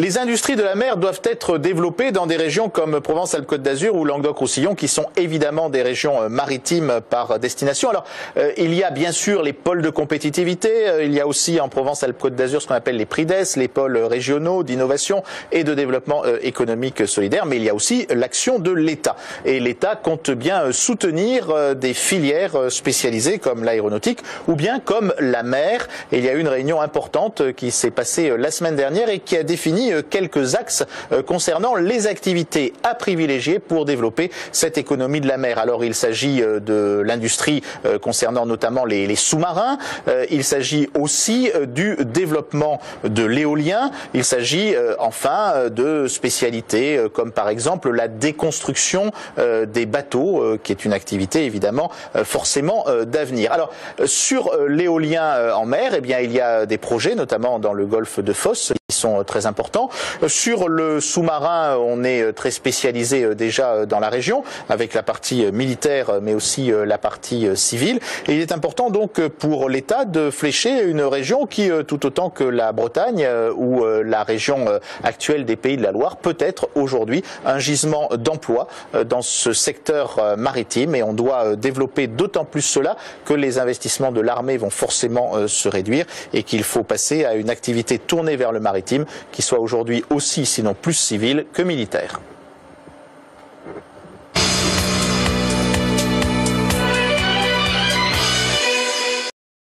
Les industries de la mer doivent être développées dans des régions comme Provence-Alpes-Côte d'Azur ou Languedoc-Roussillon, qui sont évidemment des régions maritimes par destination. Alors, il y a bien sûr les pôles de compétitivité, il y a aussi en Provence-Alpes-Côte d'Azur ce qu'on appelle les PRIDES, les pôles régionaux d'innovation et de développement économique solidaire, mais il y a aussi l'action de l'État. Et l'État compte bien soutenir des filières spécialisées comme l'aéronautique ou bien comme la mer. Et il y a eu une réunion importante qui s'est passée la semaine dernière et qui a défini quelques axes concernant les activités à privilégier pour développer cette économie de la mer. Alors il s'agit de l'industrie concernant notamment les sous-marins, il s'agit aussi du développement de l'éolien, il s'agit enfin de spécialités comme par exemple la déconstruction des bateaux, qui est une activité évidemment forcément d'avenir. Alors sur l'éolien en mer, eh bien il y a des projets notamment dans le golfe de Fos qui sont très importants. Sur le sous-marin, on est très spécialisé déjà dans la région, avec la partie militaire, mais aussi la partie civile. Et il est important donc pour l'État de flécher une région qui, tout autant que la Bretagne ou la région actuelle des Pays de la Loire, peut être aujourd'hui un gisement d'emploi dans ce secteur maritime. Et on doit développer d'autant plus cela que les investissements de l'armée vont forcément se réduire et qu'il faut passer à une activité tournée vers le maritime qui soit aujourd'hui aussi, sinon plus civile que militaire.